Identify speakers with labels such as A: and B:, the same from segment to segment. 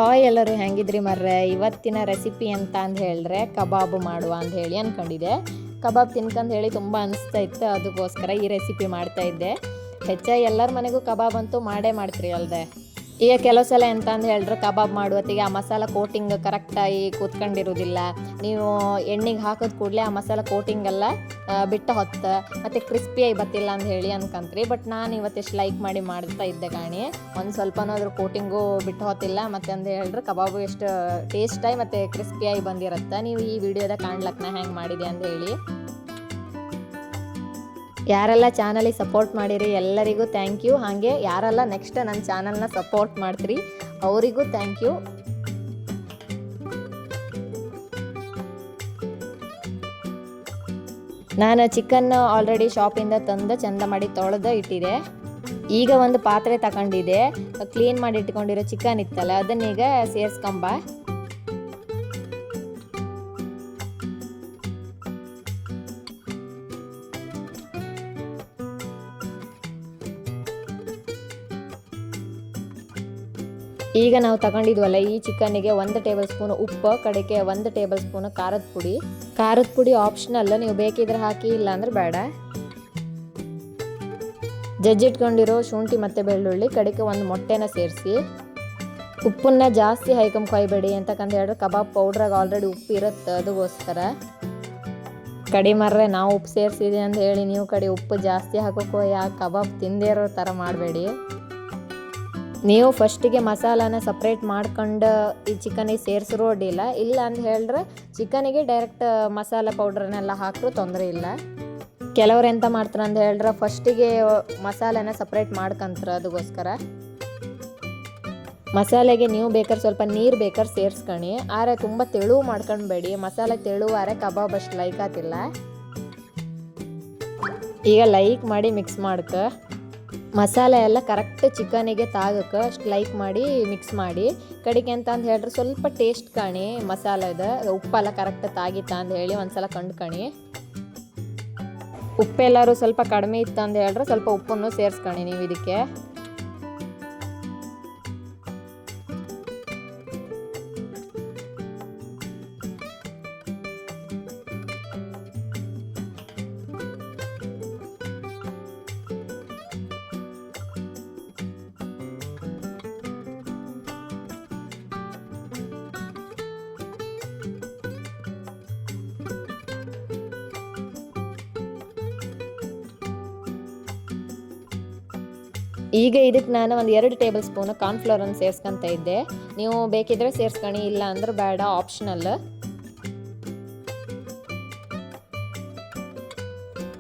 A: Hi ಎಲ್ಲರೂ ಹೆಂಗಿದ್ರಿ ಮರ್ರೆ. ಇವತ್ತಿನ ರೆಸಿಪಿ ಅಂತ ಅಂದು ಹೇಳಿದ್ರೆ ಕಬಾಬ್ ಮಾಡುವ ಅಂತ ಹೇಳಿ ಅಂದ್ಕೊಂಡಿದ್ದೆ. ಕಬಾಬ್ ತಿನ್ಕಂದು ಹೇಳಿ ತುಂಬ ಅನಿಸ್ತಾ ಇತ್ತು, ಅದಕ್ಕೋಸ್ಕರ ಈ ರೆಸಿಪಿ ಮಾಡ್ತಾ ಇದ್ದೆ. ಹೆಚ್ಚಾಗಿ ಎಲ್ಲರ ಮನೆಗೂ ಕಬಾಬ್ ಅಂತೂ ಮಾಡೇ ಮಾಡ್ತೀರಿ ಅಲ್ಲದೆ. ಈಗ ಕೆಲವು ಸಲ ಎಂತ ಅಂತ ಹೇಳಿದ್ರೆ ಕಬಾಬ್ ಮಾಡುವತ್ತಿಗೆ ಆ ಮಸಾಲ ಕೋಟಿಂಗ್ ಕರೆಕ್ಟಾಗಿ ಕೂತ್ಕೊಂಡಿರೋದಿಲ್ಲ. ನೀವು ಎಣ್ಣೆಗೆ ಹಾಕೋದು ಕೂಡಲೇ ಆ ಮಸಾಲ ಕೋಟಿಂಗೆಲ್ಲ ಬಿಟ್ಟು ಹೊತ್ತು ಮತ್ತು ಕ್ರಿಸ್ಪಿಯಾಗಿ ಬತ್ತಿಲ್ಲ ಅಂತ ಹೇಳಿ ಅನ್ಕಂತ್ರಿ. ಬಟ್ ನಾನು ಇವತ್ತೆಷ್ಟು ಲೈಕ್ ಮಾಡಿ ಮಾಡ್ತಾ ಇದ್ದೆ ಕಾಣಿ, ಒಂದು ಸ್ವಲ್ಪನಾದ್ರೂ ಕೋಟಿಂಗು ಬಿಟ್ಟು ಹೊತ್ತಿಲ್ಲ. ಮತ್ತು ಅಂತ ಹೇಳಿದ್ರೆ ಕಬಾಬು ಎಷ್ಟು ಟೇಸ್ಟಾಗಿ ಮತ್ತು ಕ್ರಿಸ್ಪಿಯಾಗಿ ಬಂದಿರುತ್ತೆ. ನೀವು ಈ ವಿಡಿಯೋದ ಕಾಣ್ಲಕ್ಕ ನಾ ಹೆಂಗೆ ಮಾಡಿದೆ ಅಂತ ಹೇಳಿ. ಯಾರೆಲ್ಲ ಚಾನಲಿಗೆ ಸಪೋರ್ಟ್ ಮಾಡಿರಿ ಎಲ್ಲರಿಗೂ ಥ್ಯಾಂಕ್ ಯು. ಹಾಗೆ ಯಾರೆಲ್ಲ ನೆಕ್ಸ್ಟ್ ನನ್ನ ಚಾನಲ್ನ ಸಪೋರ್ಟ್ ಮಾಡ್ತೀರಿ ಅವರಿಗೂ ಥ್ಯಾಂಕ್ ಯು. ನಾನು ಚಿಕನ್ ಆಲ್ರೆಡಿ ಶಾಪಿಂದ ತಂದು ಚಂದ ಮಾಡಿ ತೊಳೆದು ಇಟ್ಟಿದೆ. ಈಗ ಒಂದು ಪಾತ್ರೆ ತಗೊಂಡಿದೆ, ಕ್ಲೀನ್ ಮಾಡಿ ಇಟ್ಕೊಂಡಿರೋ ಚಿಕನ್ ಇತ್ತಲ್ಲ ಅದನ್ನೀಗ ಸೇರಿಸ್ಕೊಂಬ. ಈಗ ನಾವು ತಗೊಂಡಿದ್ವಲ್ಲ ಈ ಚಿಕನ್ನಿಗೆ 1 ಟೇಬಲ್ ಸ್ಪೂನ್ ಉಪ್ಪು, ಕಡೆಗೆ 1 ಟೇಬಲ್ ಸ್ಪೂನ್ ಖಾರದ ಪುಡಿ ಆಪ್ಷನಲ್, ನೀವು ಬೇಕಿದ್ರೆ ಹಾಕಿ, ಇಲ್ಲ ಅಂದ್ರೆ ಬೇಡ. ಜಜ್ಜಿಟ್ಕೊಂಡಿರೋ ಶುಂಠಿ ಮತ್ತು ಬೆಳ್ಳುಳ್ಳಿ, ಕಡೆಗೆ 1 ಮೊಟ್ಟೆನ ಸೇರಿಸಿ. ಉಪ್ಪನ್ನ ಜಾಸ್ತಿ ಕೊಯ್ಬೇಡಿ ಅಂತಕಂತ ಹೇಳಿದ್ರೆ ಕಬಾಬ್ ಪೌಡ್ರಾಗ ಆಲ್ರೆಡಿ ಉಪ್ಪು ಇರುತ್ತೆ, ಅದಕ್ಕೋಸ್ಕರ. ಕಡಿಮರ್ರೆ ನಾವು ಉಪ್ಪು ಸೇರಿಸಿದೆ ಅಂತ ಹೇಳಿ ನೀವು ಉಪ್ಪು ಜಾಸ್ತಿ ಹಾಕೋಕ್ಕೋ ಯಾಕೆ ಕಬಾಬ್ ತಿಂದೇ ಇರೋ ಥರ ಮಾಡಬೇಡಿ. ನೀವು ಫಸ್ಟಿಗೆ ಮಸಾಲಾನ ಸಪ್ರೇಟ್ ಮಾಡ್ಕೊಂಡು ಈ ಚಿಕನಿಗೆ ಸೇರಿಸಿರೋ ಅಡ್ಡಿಲ್ಲ, ಇಲ್ಲ ಅಂತ ಹೇಳಿದ್ರೆ ಚಿಕನಿಗೆ ಡೈರೆಕ್ಟ್ ಮಸಾಲೆ ಪೌಡ್ರನ್ನೆಲ್ಲ ಹಾಕಿದ್ರು ತೊಂದರೆ ಇಲ್ಲ. ಕೆಲವ್ರು ಎಂತ ಮಾಡ್ತಾರೆ ಅಂತ ಹೇಳಿದ್ರೆ ಫಸ್ಟಿಗೆ ಮಸಾಲೆನ ಸಪ್ರೇಟ್ ಮಾಡ್ಕೊಂತಾರೆ, ಅದಕ್ಕೋಸ್ಕರ. ಮಸಾಲೆಗೆ ನೀವು ಬೇಕಾದ್ರೆ ಸ್ವಲ್ಪ ನೀರು ಬೇಕಾದ್ರೆ ಸೇರಿಸ್ಕೊಳ್ಳಿ, ಆದರೆ ತುಂಬ ತೆಳು ಮಾಡ್ಕೊಳ್ಬೇಡಿ. ಮಸಾಲೆ ತೆಳು ಆರೆ ಕಬಾಬ್ ಅಷ್ಟು ಲೈಕ್ ಆತಿಲ್ಲ. ಈಗ ಲೈಕ್ ಮಾಡಿ ಮಿಕ್ಸ್ ಮಾಡ್ಕ. ಮಸಾಲೆ ಎಲ್ಲ ಕರೆಕ್ಟ್ ಚಿಕನಿಗೆ ತಾಗಕ್ಕೆ ಅಷ್ಟು ಲೈಕ್ ಮಾಡಿ ಮಿಕ್ಸ್ ಮಾಡಿ. ಕಡೆಗೆ ಅಂತ ಅಂದು ಹೇಳಿದ್ರೆ ಸ್ವಲ್ಪ ಟೇಸ್ಟ್ ಕಾಣಿ ಮಸಾಲೆದ ಉಪ್ಪೆಲ್ಲ ಕರೆಕ್ಟ್ ತಾಗಿತ್ತ ಅಂತ ಹೇಳಿ ಒಂದ್ಸಲ ಕಂಡ್ಕಣಿ. ಉಪ್ಪೆಲ್ಲರೂ ಸ್ವಲ್ಪ ಕಡಿಮೆ ಇತ್ತು ಅಂತ ಹೇಳಿದ್ರೆ ಸ್ವಲ್ಪ ಉಪ್ಪನ್ನು ಸೇರಿಸ್ಕೊಳ್ಳಿ ನೀವು ಇದಕ್ಕೆ. ಈಗ ಇದಕ್ಕೆ ನಾನು ಒಂದು 2 ಟೇಬಲ್ ಸ್ಪೂನ್ ಕಾರ್ನ್ಫ್ಲವರನ್ನು ಸೇರಿಸ್ಕೊತ ಇದ್ದೆ. ನೀವು ಬೇಕಿದ್ರೆ ಸೇರಿಸ್ಕೊಳ್ಳಿ, ಇಲ್ಲ ಅಂದ್ರೆ ಬೇಡ, ಆಪ್ಷನಲ್.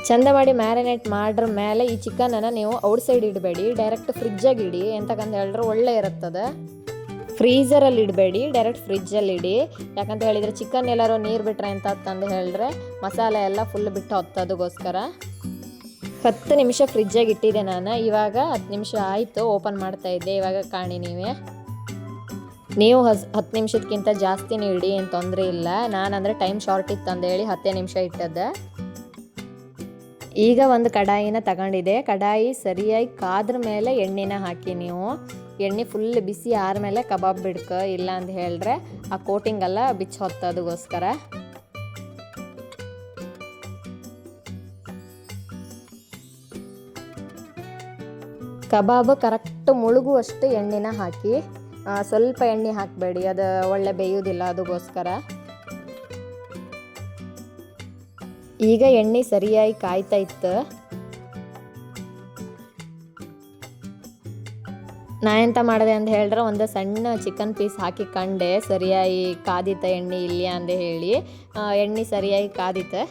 A: ಚಂದ ಮಾಡಿ ಮ್ಯಾರಿನೇಟ್ ಮಾಡ್ರ ಮೇಲೆ ಈ ಚಿಕನನ್ನು ನೀವು ಔಟ್ ಸೈಡ್ ಇಡಬೇಡಿ, ಡೈರೆಕ್ಟ್ ಫ್ರಿಜ್ಜಾಗಿ ಇಡಿ. ಎಂತಕ್ಕಂತ ಹೇಳಿದ್ರೆ ಒಳ್ಳೆ ಇರುತ್ತದೆ. ಫ್ರೀಝರಲ್ಲಿ ಇಡಬೇಡಿ, ಡೈರೆಕ್ಟ್ ಫ್ರಿಜ್ಜಲ್ಲಿ ಇಡಿ. ಯಾಕಂತ ಹೇಳಿದರೆ ಚಿಕನ್ ಎಲ್ಲರೂ ನೀರು ಬಿಟ್ರೆ ಅಂತ ಅಂತಂದು ಹೇಳಿದ್ರೆ ಮಸಾಲೆ ಎಲ್ಲ ಫುಲ್ ಬಿಟ್ಟು ಹೊತ್ತದಕ್ಕೋಸ್ಕರ. 10 ನಿಮಿಷ ಫ್ರಿಜ್ಜಾಗಿ ಇಟ್ಟಿದ್ದೆ ನಾನು. ಇವಾಗ 10 ನಿಮಿಷ ಆಯಿತು, ಓಪನ್ ಮಾಡ್ತಾ ಇದ್ದೆ. ಇವಾಗ ಕಾಣಿ ನೀವು 10 ನಿಮಿಷಕ್ಕಿಂತ ಜಾಸ್ತಿನೇ ಇಡಿ, ಏನು ತೊಂದರೆ ಇಲ್ಲ. ನಾನಂದರೆ ಟೈಮ್ ಶಾರ್ಟ್ ಇತ್ತು ಅಂದೇಳಿ 10 ನಿಮಿಷ ಇಟ್ಟದ್ದು. ಈಗ ಒಂದು ಕಡಾಯಿನ ತಗೊಂಡಿದೆ. ಕಡಾಯಿ ಸರಿಯಾಗಿ ಕಾದ್ರ ಮೇಲೆ ಎಣ್ಣೆನ ಹಾಕಿ ನೀವು. ಎಣ್ಣೆ ಫುಲ್ ಬಿಸಿ ಆದಮೇಲೆ ಕಬಾಬ್ ಬಿಡ್ಕ, ಇಲ್ಲ ಅಂತ ಹೇಳಿದ್ರೆ ಆ ಕೋಟಿಂಗೆಲ್ಲ ಬಿಚ್ಚಿ ಹೊತ್ತದಕ್ಕೋಸ್ಕರ. ಕಬಾಬ್ ಕರೆಕ್ಟ್ ಮುಳುಗುವಷ್ಟು ಎಣ್ಣೆನ ಹಾಕಿ, ಸ್ವಲ್ಪ ಎಣ್ಣೆ ಹಾಕಬೇಡಿ, ಅದು ಒಳ್ಳೆ ಬೇಯೋದಿಲ್ಲ, ಅದಕ್ಕೋಸ್ಕರ. ಈಗ ಎಣ್ಣೆ ಸರಿಯಾಗಿ ಕಾಯ್ತಾ ಇತ್ತು. ನಾ ಎಂತ ಮಾಡಿದೆ ಅಂತ ಹೇಳಿದ್ರೆ ಒಂದು ಸಣ್ಣ ಚಿಕನ್ ಪೀಸ್ ಹಾಕಿ ಕಂಡೆ ಸರಿಯಾಗಿ ಕಾದಿತ್ತ ಎಣ್ಣೆ ಇಲ್ಲ ಅಂತ ಹೇಳಿ. ಎಣ್ಣೆ ಸರಿಯಾಗಿ ಕಾದಿತ್ತು.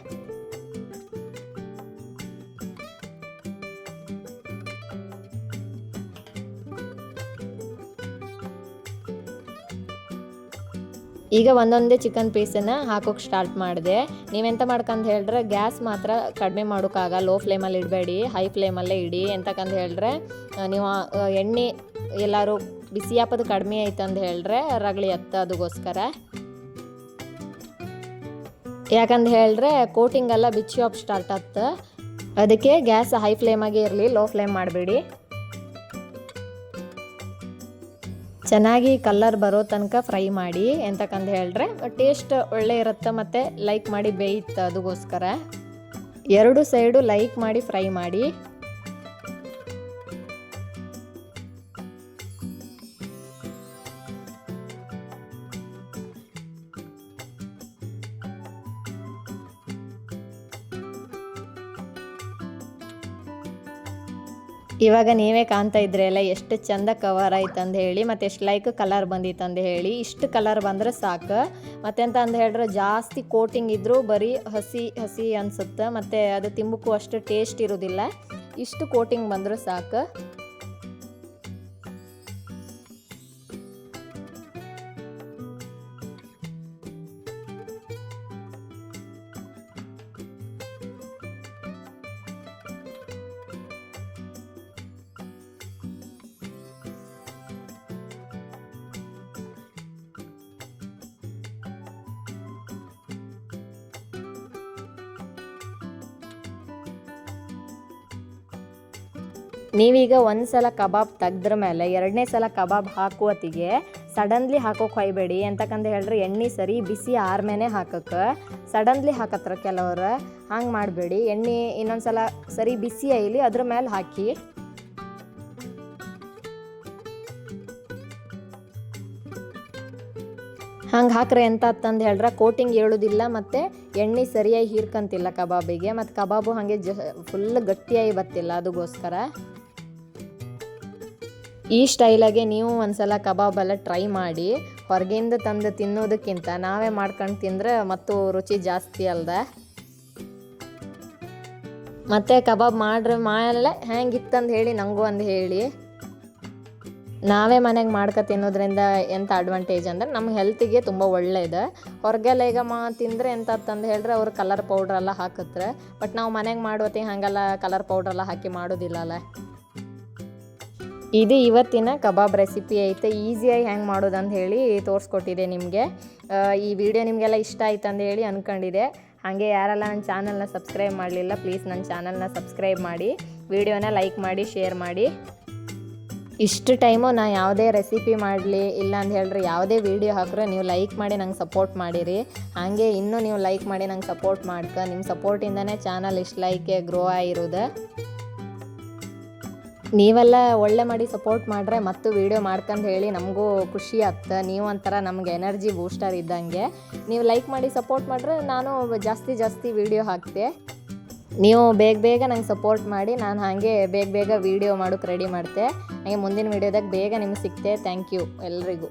A: ಈಗ ಒಂದೊಂದೇ ಚಿಕನ್ ಪೀಸನ್ನು ಹಾಕೋಕೆ ಸ್ಟಾರ್ಟ್ ಮಾಡಿದೆ. ನೀವೆಂತ ಮಾಡ್ಕಂತ ಹೇಳಿದ್ರೆ ಗ್ಯಾಸ್ ಮಾತ್ರ ಕಡಿಮೆ ಮಾಡೋಕ್ಕಾಗ, ಲೋ ಫ್ಲೇಮಲ್ಲಿ ಇಡಬೇಡಿ, ಹೈ ಫ್ಲೇಮಲ್ಲೇ ಇಡಿ. ಎಂತಕ್ಕಂತ ಹೇಳಿದ್ರೆ ನೀವು ಎಣ್ಣೆ ಎಲ್ಲರೂ ಬಿಸಿ ಹಾಕೋದು ಕಡಿಮೆ ಆಯ್ತು ಅಂತ ಹೇಳಿದ್ರೆ ರಗಳಿ ಅದಕ್ಕೋಸ್ಕರ. ಯಾಕಂತ ಹೇಳಿದ್ರೆ ಕೋಟಿಂಗೆಲ್ಲ ಬಿಚ್ಚಿ ಆಫ್ ಸ್ಟಾರ್ಟ್ ಆಗ್ತದೆ, ಅದಕ್ಕೆ ಗ್ಯಾಸ್ ಹೈ ಫ್ಲೇಮಾಗೆ ಇರಲಿ, ಲೋ ಫ್ಲೇಮ್ ಮಾಡಬೇಡಿ. ಚೆನ್ನಾಗಿ ಕಲರ್ ಬರೋ ತನಕ ಫ್ರೈ ಮಾಡಿ, ಎಂತಕ್ಕಂತ ಹೇಳಿದ್ರೆ ಟೇಸ್ಟ್ ಒಳ್ಳೆ ಇರುತ್ತೆ ಮತ್ತು ಲೈಕ್ ಮಾಡಿ ಬೇಯುತ್ತೆ. ಅದಕ್ಕೋಸ್ಕರ 2 ಸೈಡು ಲೈಕ್ ಮಾಡಿ ಫ್ರೈ ಮಾಡಿ. ಇವಾಗ ನೀವೇ ಕಾಣ್ತಾ ಇದ್ರಲ್ಲ ಎಷ್ಟು ಚಂದ ಕವರ್ ಆಯ್ತು ಅಂದು ಹೇಳಿ, ಮತ್ತು ಎಷ್ಟು ಲೈಕ್ ಕಲರ್ ಬಂದಿತ್ತು ಅಂದು ಹೇಳಿ. ಇಷ್ಟು ಕಲರ್ ಬಂದರೆ ಸಾಕು. ಮತ್ತೆಂತ ಅಂದು ಹೇಳಿದ್ರೆ ಜಾಸ್ತಿ ಕೋಟಿಂಗ್ ಇದ್ದರೂ ಬರೀ ಹಸಿ ಹಸಿ ಅನಿಸುತ್ತೆ, ಮತ್ತು ಅದು ತಿಂಬಕ್ಕೂ ಅಷ್ಟು ಟೇಸ್ಟ್ ಇರೋದಿಲ್ಲ. ಇಷ್ಟು ಕೋಟಿಂಗ್ ಬಂದರೂ ಸಾಕು. ನೀವೀಗ ಒಂದು ಸಲ ಕಬಾಬ್ ತೆಗೆದ್ರ ಮೇಲೆ 2ನೇ ಸಲ ಕಬಾಬ್ ಹಾಕುವತ್ತಿಗೆ ಸಡನ್ಲಿ ಹಾಕೋಕೆ ಹೊಯ್ಬೇಡಿ. ಎಂತಕ್ಕಂತ ಹೇಳಿದ್ರೆ ಎಣ್ಣೆ ಸರಿ ಬಿಸಿ ಆರ್ಮೇನೆ ಹಾಕಕ್ಕೆ. ಸಡನ್ಲಿ ಹಾಕತ್ರ ಕೆಲವರು, ಹಂಗೆ ಮಾಡಬೇಡಿ. ಎಣ್ಣೆ ಇನ್ನೊಂದು ಸಲ ಸರಿ ಬಿಸಿ ಆಯ್ಲಿ ಅದ್ರ ಮೇಲೆ ಹಾಕಿ. ಹಂಗೆ ಹಾಕ್ರೆ ಎಂತ ಅಂತಂದು ಹೇಳ್ರೆ ಕೋಟಿಂಗ್ ಹೇಳೋದಿಲ್ಲ, ಮತ್ತು ಎಣ್ಣೆ ಸರಿಯಾಗಿ ಹೀರ್ಕಂತಿಲ್ಲ ಕಬಾಬಿಗೆ, ಮತ್ತು ಕಬಾಬು ಹಾಗೆ ಫುಲ್ ಗಟ್ಟಿಯಾಗಿ ಬರ್ತಿಲ್ಲ. ಅದಕ್ಕೋಸ್ಕರ ಈ ಸ್ಟೈಲಾಗೆ ನೀವು ಒಂದ್ಸಲ ಕಬಾಬೆಲ್ಲ ಟ್ರೈ ಮಾಡಿ. ಹೊರಗಿಂದ ತಂದು ತಿನ್ನೋದಕ್ಕಿಂತ ನಾವೇ ಮಾಡ್ಕೊಂಡು ತಿಂದರೆ ಮತ್ತು ರುಚಿ ಜಾಸ್ತಿ ಅಲ್ದ. ಮತ್ತು ಕಬಾಬ್ ಮಾಡ್ರೆ ಮೇಲೆ ಹೆಂಗಿತ್ತಂದು ಹೇಳಿ ನನಗೂ ಒಂದು ಹೇಳಿ. ನಾವೇ ಮನೆಗೆ ಮಾಡ್ಕೊ ತಿನ್ನೋದ್ರಿಂದ ಎಂಥ ಅಡ್ವಾಂಟೇಜ್ ಅಂದರೆ ನಮ್ಮ ಹೆಲ್ತಿಗೆ ತುಂಬ ಒಳ್ಳೆಯದು. ಹೊರಗೆಲ್ಲ ಈಗ ತಿಂದರೆ ಎಂತ ಅಂತಂದು ಹೇಳಿದ್ರೆ ಅವರು ಕಲರ್ ಪೌಡ್ರೆಲ್ಲ ಹಾಕತ್ರೆ, ಬಟ್ ನಾವು ಮನೆಗೆ ಮಾಡುವತ್ತಿ ಹಾಗೆಲ್ಲ ಕಲರ್ ಪೌಡ್ರೆಲ್ಲ ಹಾಕಿ ಮಾಡೋದಿಲ್ಲಲ್ಲ. ಇದು ಇವತ್ತಿನ ಕಬಾಬ್ ರೆಸಿಪಿ ಐತೆ. ಈಸಿಯಾಗಿ ಹೆಂಗೆ ಮಾಡೋದಂತ ಹೇಳಿ ತೋರಿಸ್ಕೊಟ್ಟಿದೆ ನಿಮಗೆ. ಈ ವಿಡಿಯೋ ನಿಮಗೆಲ್ಲ ಇಷ್ಟ ಆಯ್ತು ಅಂತ ಹೇಳಿ ಅಂದ್ಕೊಂಡಿದೆ. ಹಾಗೆ ಯಾರೆಲ್ಲ ನನ್ನ ಚಾನಲ್ನ ಸಬ್ಸ್ಕ್ರೈಬ್ ಮಾಡಲಿಲ್ಲ ಪ್ಲೀಸ್ ನನ್ನ ಚಾನಲ್ನ ಸಬ್ಸ್ಕ್ರೈಬ್ ಮಾಡಿ, ವಿಡಿಯೋನ ಲೈಕ್ ಮಾಡಿ, ಶೇರ್ ಮಾಡಿ. ಇಷ್ಟು ಟೈಮು ನಾ ಯಾವುದೇ ರೆಸಿಪಿ ಮಾಡಲಿ ಇಲ್ಲ ಅಂತ ಹೇಳಿದ್ರೆ ಯಾವುದೇ ವೀಡಿಯೋ ಹಾಕಿದ್ರೆ ನೀವು ಲೈಕ್ ಮಾಡಿ ನಂಗೆ ಸಪೋರ್ಟ್ ಮಾಡಿರಿ. ಹಾಗೆ ಇನ್ನೂ ನೀವು ಲೈಕ್ ಮಾಡಿ ನಂಗೆ ಸಪೋರ್ಟ್ ಮಾಡ್ಕೊ. ನಿಮ್ಮ ಸಪೋರ್ಟಿಂದನೇ ಚಾನಲ್ ಇಷ್ಟು ಲೈಕೆ ಗ್ರೋ ಆಗಿರೋದು. ನೀವೆಲ್ಲ ಒಳ್ಳೆ ಮಾಡಿ ಸಪೋರ್ಟ್ ಮಾಡ್ರೆ ಮತ್ತು ವೀಡಿಯೋ ಮಾಡ್ಕೊಂಡು ಹೇಳಿ ನಮಗೂ ಖುಷಿ ಆಗ್ತದೆ. ನೀವು ಒಂಥರ ನಮ್ಗೆ ಎನರ್ಜಿ ಬೂಸ್ಟರ್ ಇದ್ದಂಗೆ. ನೀವು ಲೈಕ್ ಮಾಡಿ ಸಪೋರ್ಟ್ ಮಾಡಿದ್ರೆ ನಾನು ಜಾಸ್ತಿ ವೀಡಿಯೋ ಹಾಕ್ತೆ. ನೀವು ಬೇಗ ನಂಗೆ ಸಪೋರ್ಟ್ ಮಾಡಿ, ನಾನು ಹಾಗೆ ಬೇಗ ವೀಡಿಯೋ ಮಾಡೋಕ್ಕೆ ರೆಡಿ ಮಾಡ್ತೆ. ಹಾಗೆ ಮುಂದಿನ ವೀಡಿಯೋದಾಗ ಬೇಗ ನಿಮ್ಗೆ ಸಿಗ್ತೆ. ಥ್ಯಾಂಕ್ ಯು ಎಲ್ರಿಗೂ.